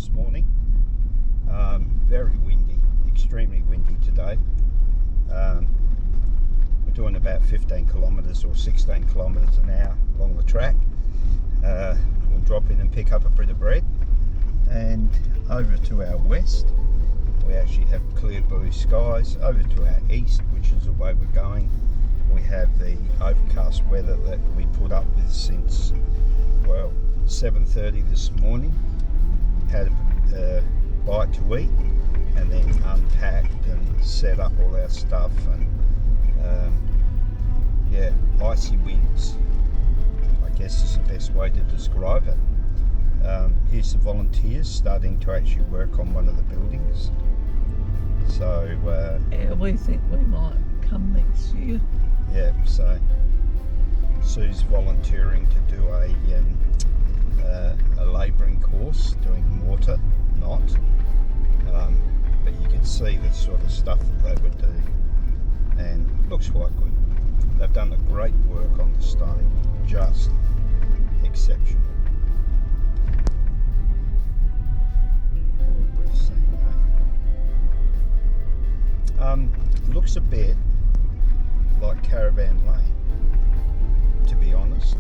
this morning. Very windy, extremely windy today. We're doing about 15 kilometres or 16 kilometres an hour along the track. We'll drop in and pick up a bit of bread, and over to our west we actually have clear blue skies. Over to our east, which is the way we're going, we have the overcast weather that we put up with since 7:30 this morning. Had a bite to eat and then unpacked and set up all our stuff, and icy winds, I guess is the best way to describe it. Here's the volunteers starting to actually work on one of the buildings. So we think we might come next year. So Sue's volunteering to do a labouring course, doing mortar, not. But you can see the sort of stuff that they would do, and looks quite good. They've done a great work on the stone, just exceptional. Worth seeing that. Looks a bit like Caravan Lane, to be honest.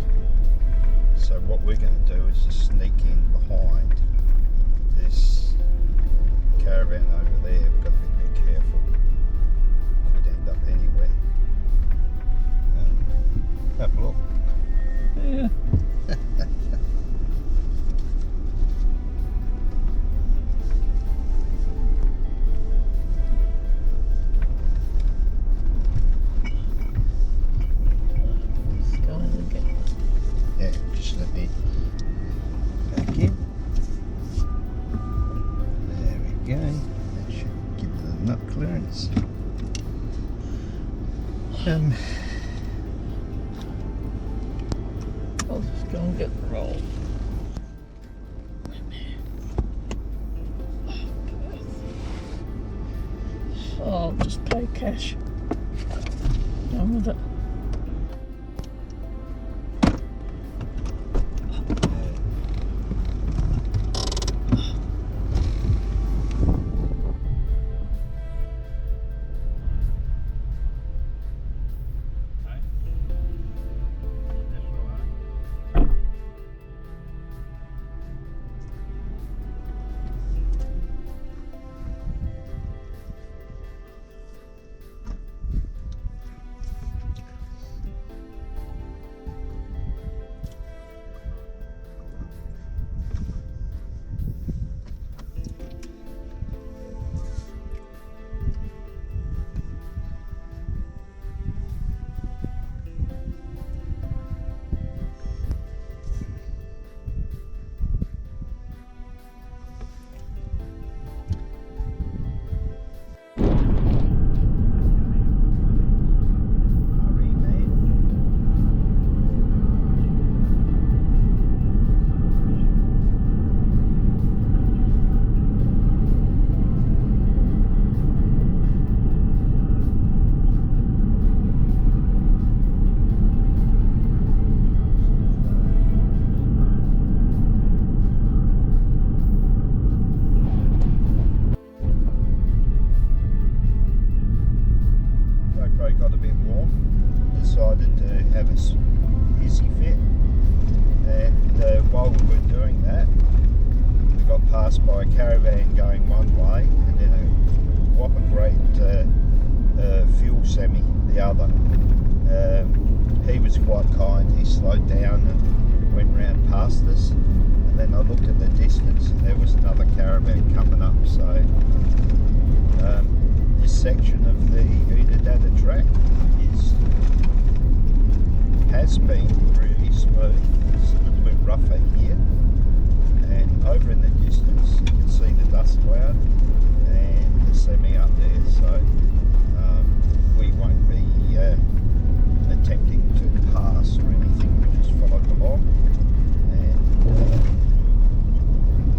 So what we're going to do is just sneak in behind this caravan over there. We've got to be a bit careful. Could end up anywhere. Have a look. Yeah. Just let me back in. There we go. That should give it enough clearance. I'll just go and get the roll. I'll just pay cash. Done with it. Got a bit warm, decided to have a hissy fit, and while we were doing that, we got passed by a caravan going one way and then a whopping great fuel semi the other. He was quite kind. He slowed down and went round past us, and then I looked at the distance and there was another caravan coming up. So this section of the Unadada track has been really smooth. It's a little bit rougher here, and over in the distance you can see the dust cloud and the semi up there. So we won't be attempting to pass or anything. We just follow along, and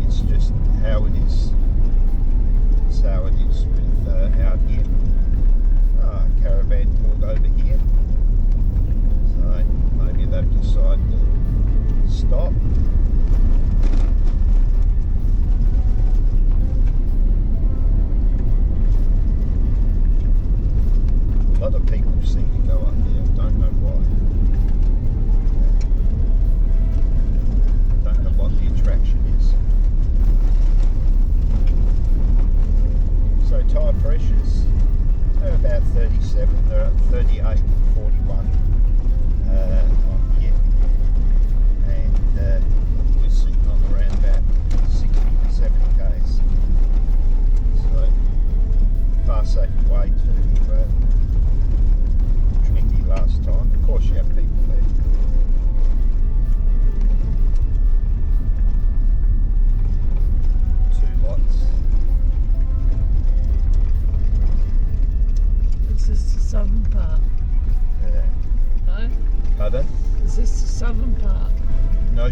it's just how it is. It's how it is with out here. Caravan pulled over here, so maybe they've decided to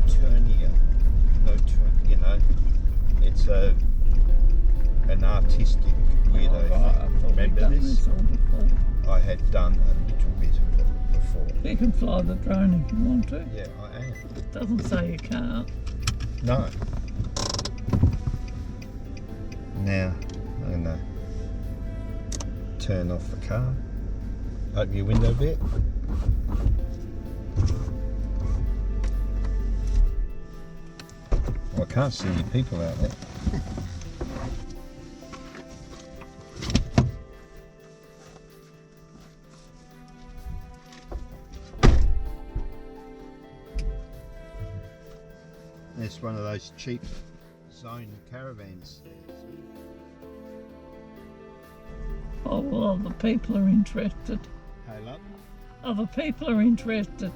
turnier. No turn, you know. It's an artistic weirdo Oh, right, I thing. thought we'd Remember done this? this all before. I had done a little bit of it before. You can fly the drone if you want to. Yeah, I am. It doesn't say you can't. No. Now, I'm going to turn off the car. Open your window a bit. Well, I can't see any people out there. It's one of those cheap zone caravans. Oh, well, other people are interested. Hey, love. Other people are interested.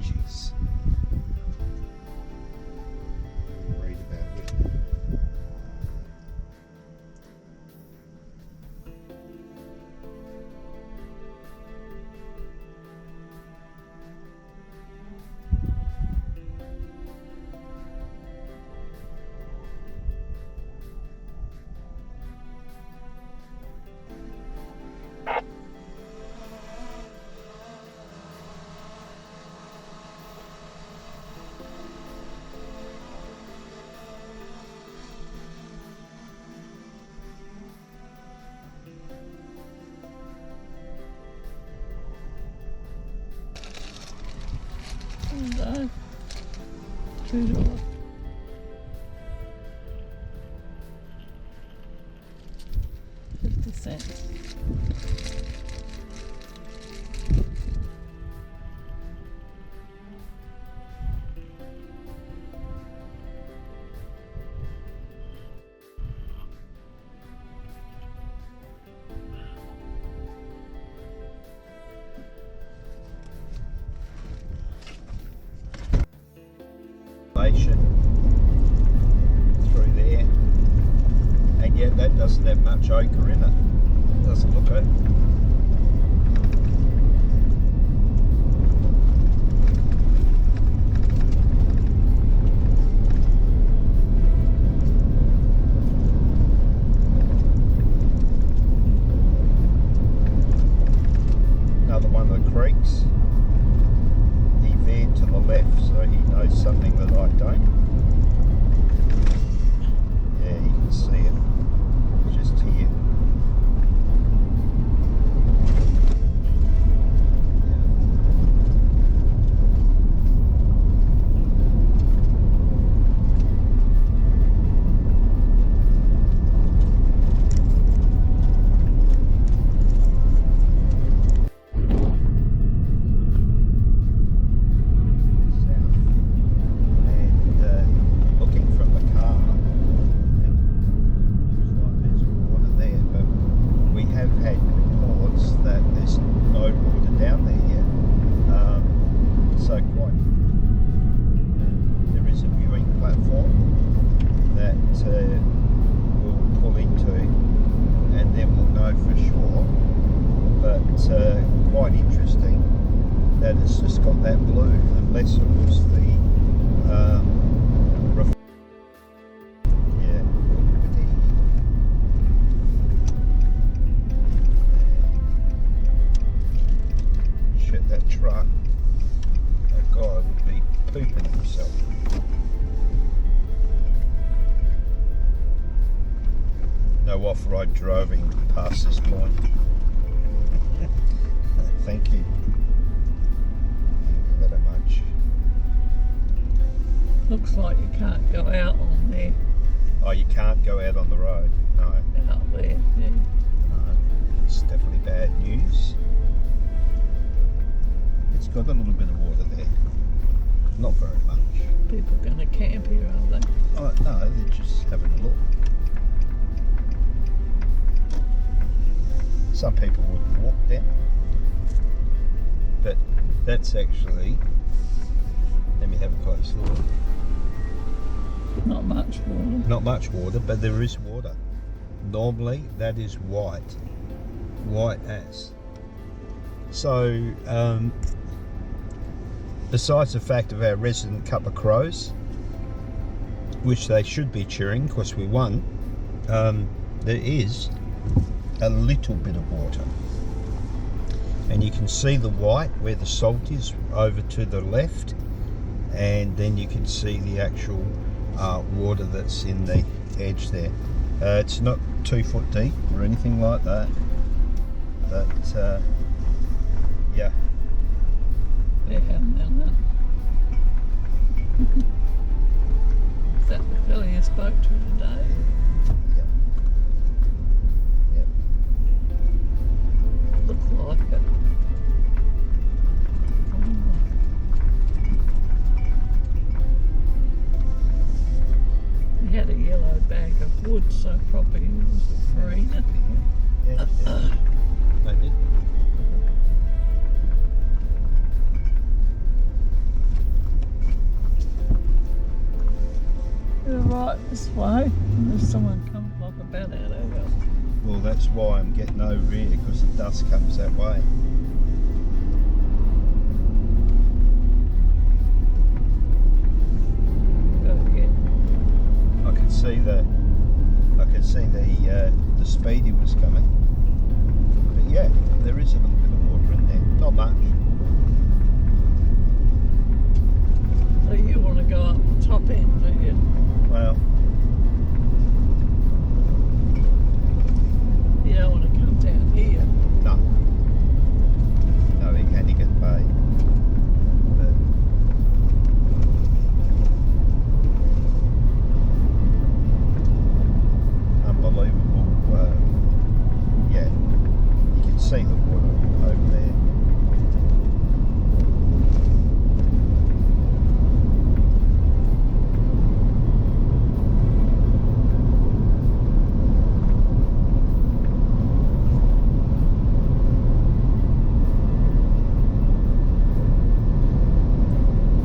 Jeez. I'm worried about it. And, $2. 50 cents. Through there, and yet that doesn't have much ochre in it. Doesn't look it. Another one of the creeks. He veered to the left, so he knows something that I don't. Yeah, you can see it just here. Quite interesting that it's just got that blue, unless it was the shit, that truck, that guy would be pooping himself. No off-road driving past this point. Thank you. Thank you very much. Looks like you can't go out on there. Oh, you can't go out on the road? No. Out there, yeah. No. It's definitely bad news. It's got a little bit of water there. not very much. People going to camp here, are they? Oh, no, they're just having a look. Some people would walk down, but that's actually, let me have a close look. Not much water. Not much water, but there is water. Normally that is white as. So besides the fact of our resident couple of crows, which they should be cheering because we won, there is a little bit of water, and you can see the white where the salt is over to the left, and then you can see the actual water that's in the edge there. It's not 2 foot deep or anything like that, but yeah. They haven't done that. Is that the fella you spoke to today? Yeah. Yeah. Looks like it. He had a yellow bag of wood, so probably it was a Farina. Yeah. Maybe. You're right this way. There's someone comes like about out over. Well, that's why I'm getting over here, because the dust comes that way. I could see the speedy was coming. But yeah, there is a little bit of water in there. Not much. So you want to go up the top end, do you? Well, You don't want to come down here. no. No, he can get paid. But unbelievable. Yeah, you can see the water over there.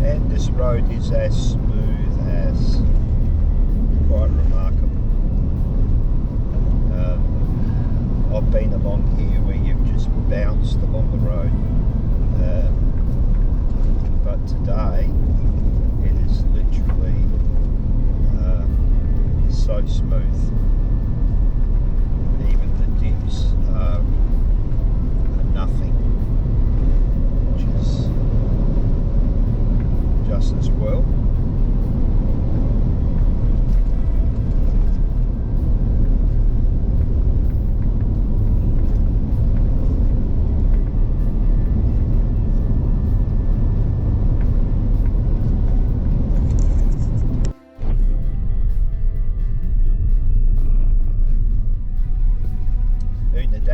And this road is as smooth as, quite remarkable. I've been along here where you've just bounced along the road, but today it is literally so smooth. Even the dips are nothing, which is just as well.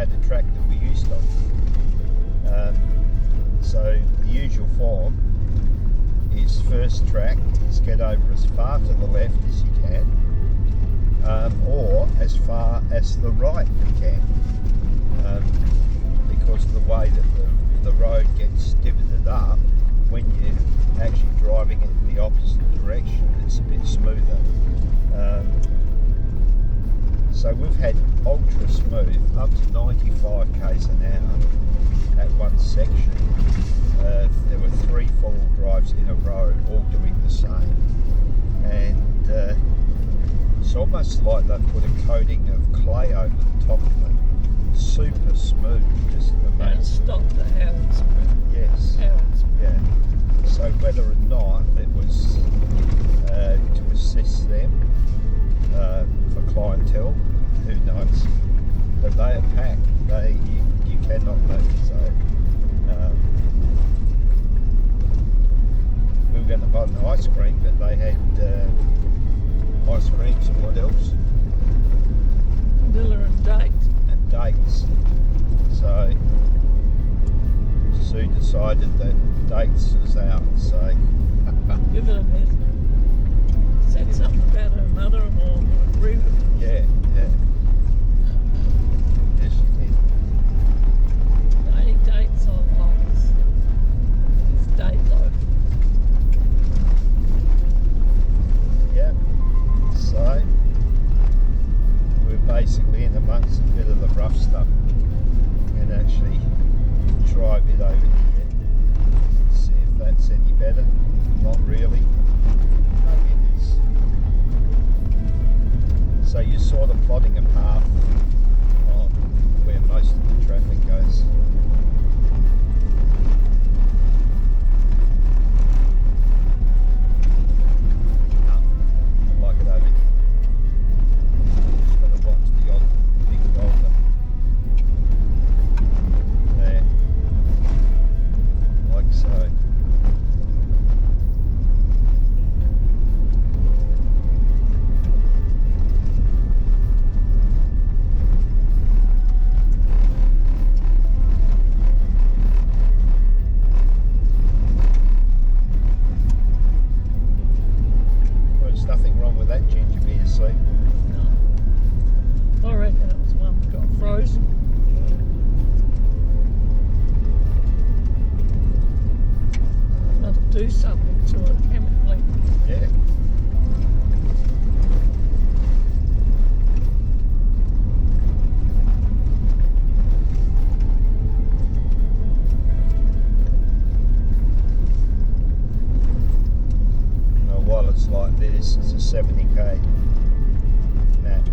The track that we used on. So the usual form is first track is get over as far to the left as you can, or as far as the right you can, because of the way that the road gets divoted up. When you're actually driving it in the opposite direction, it's a bit smoother. So we've had ultra smooth up to 95 k's an hour at one section. There were 3 four-wheel drives in a row, all doing the same, and it's almost like they put a coating of clay over the top of it. Super smooth, just amazing. And stop the Howard's. Yes. Yeah. So whether or not it was to assist them for clientele, who knows? But they are packed. You cannot make. So we were going to buy an ice cream, but they had ice creams and what else? Vanilla and dates. And dates. So Sue decided that dates was out. So Give it a miss. Said something about her mother-in-law and I agree with her. Yeah, yeah. Yes, she did. The only dates I like is date though. Yeah. So we're basically in amongst a bit of the rough stuff and actually try a bit over here. See if that's any better. Not really. Maybe it is. So you're sort of plotting a path on where most of the traffic goes. I like it over here. Just got to watch the odd big boulder. There. Like so. Well, there's nothing wrong with that ginger beer, see? No. I reckon it was one that got frozen. Must do something to it chemically. Yeah. Now, while it's like this, it's a 70k max.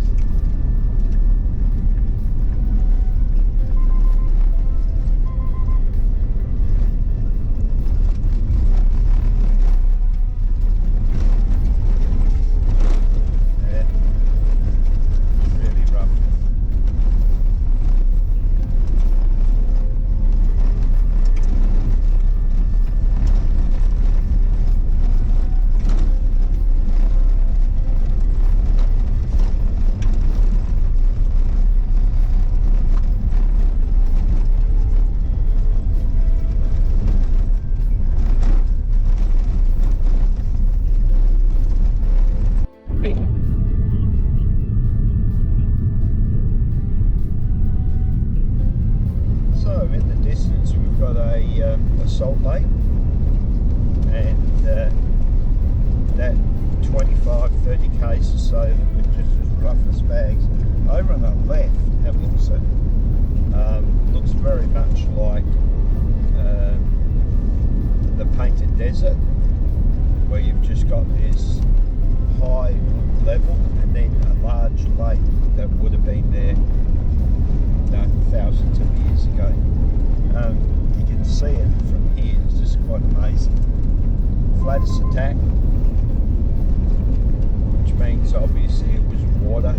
Yeah. Really rough. So in the distance we've got a salt lake, and that 25-30 k's or so that we're just as rough as bags. Over on the left, have a look, so looks very much like the Painted Desert, where you've just got this high level and then a large lake that would have been there thousands of years ago. You can see it from here, it's just quite amazing. Flattest attack, which means obviously it was water,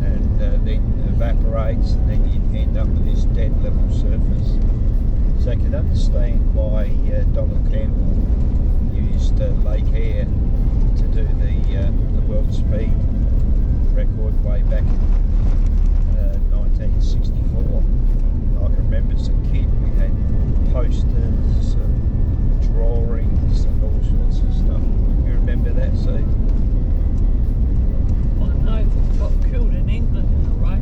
and then evaporates, and then you end up with this dead level surface. So I can understand why Donald Campbell used Lake Eyre to do the world speed record way back in 1964. I can remember as a kid we had posters and drawings and all sorts of stuff. You remember that, Steve? I know they got killed in England in a race.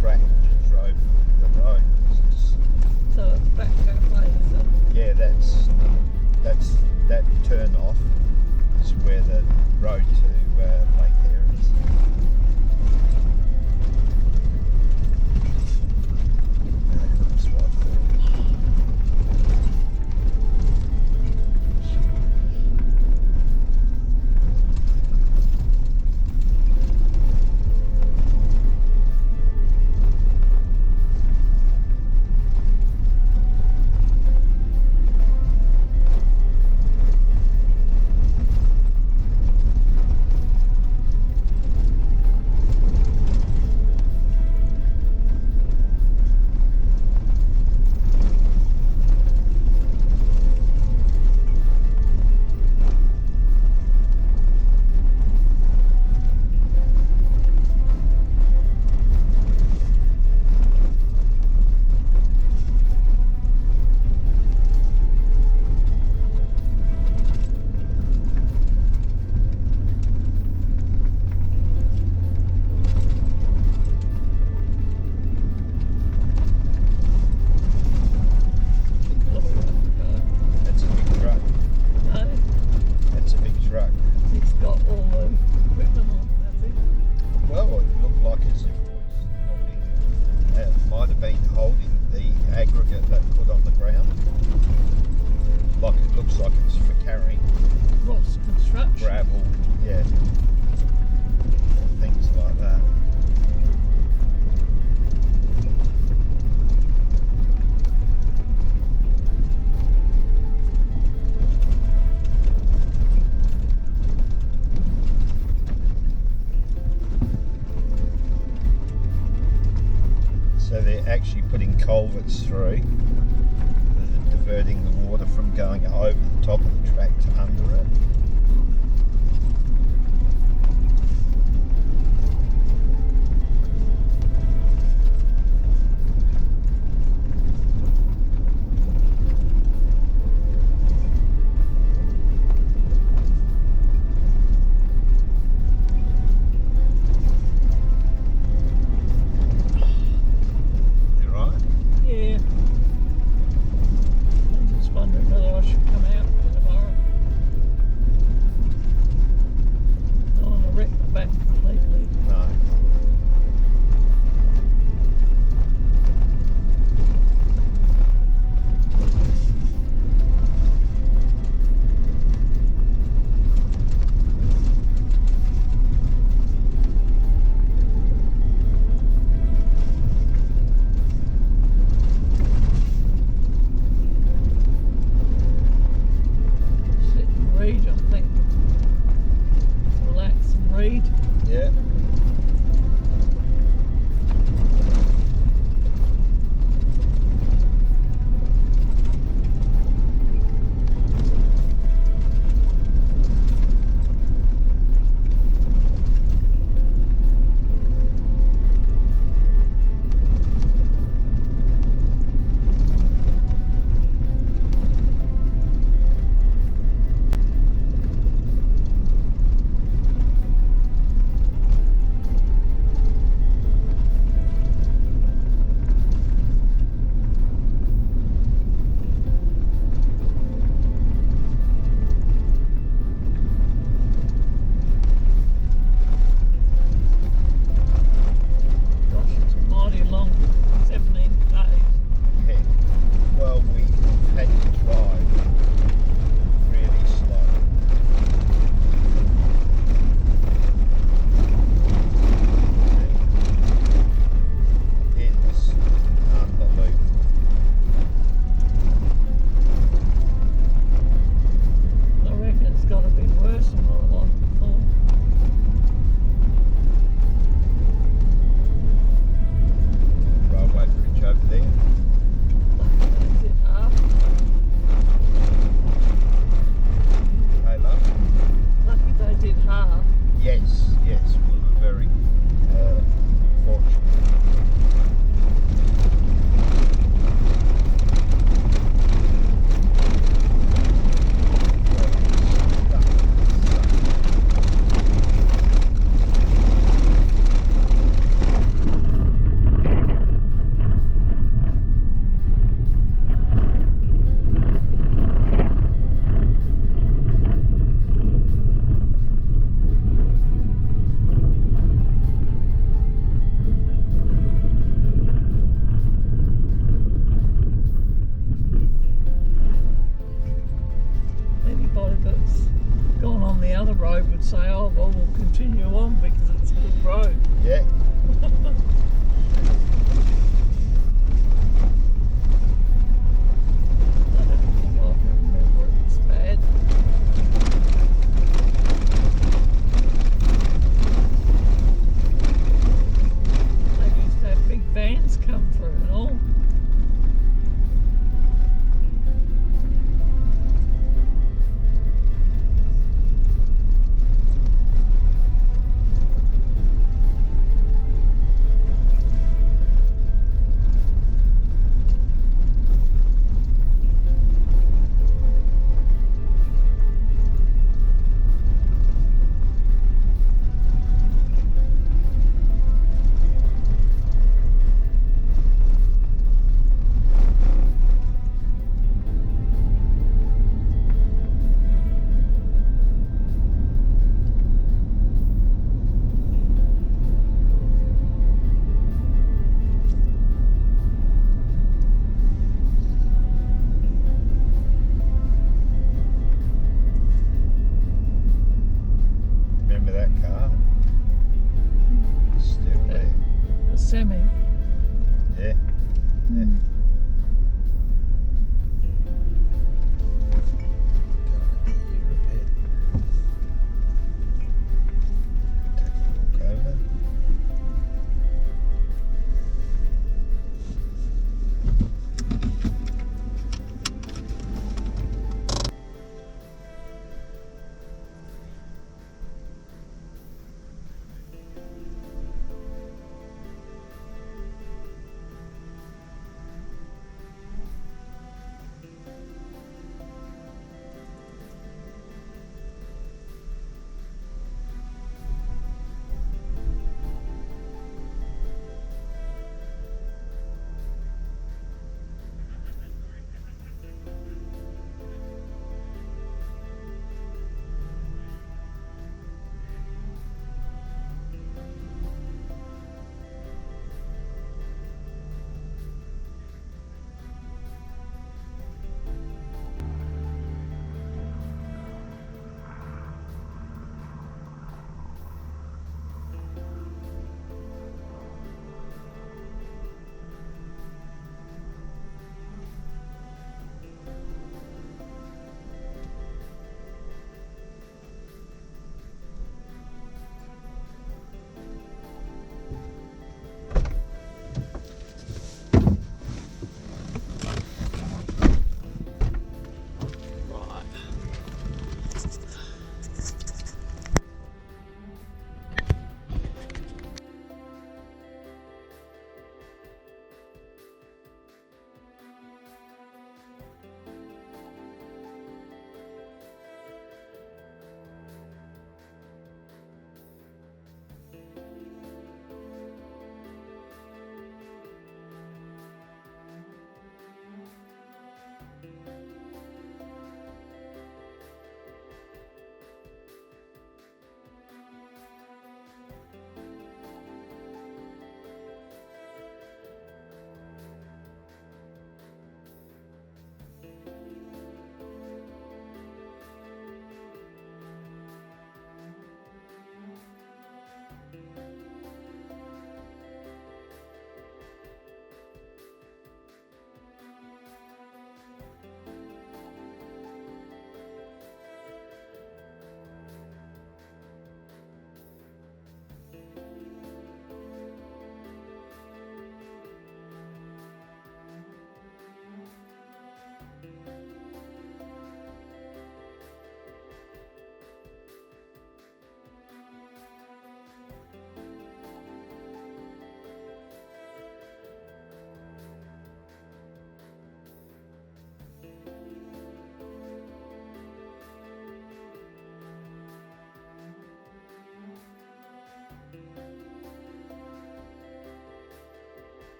track and just drove the road. It's just, So it's back that way, is it? yeah, that turn off is where the road to Lake Hare is. That's what I thought. That's a big truck. No, That's a big truck. it's got all the equipment on, has it? Well, it looked like as if it was holding, it might have been holding the aggregate they put on the ground. Like it looks like it's for carrying Ross Construction. gravel, yeah, or things like that. So they're actually putting culverts through, diverting the water from going over the top of the track to under it. You right? Yeah. I'm just wondering whether I should come out for tomorrow. turning you on because it's a good road. Yeah. I don't think I'll remember it was bad. They used to have big vans come through and all. Remember that car? Still there. The semi. Yeah. Yeah.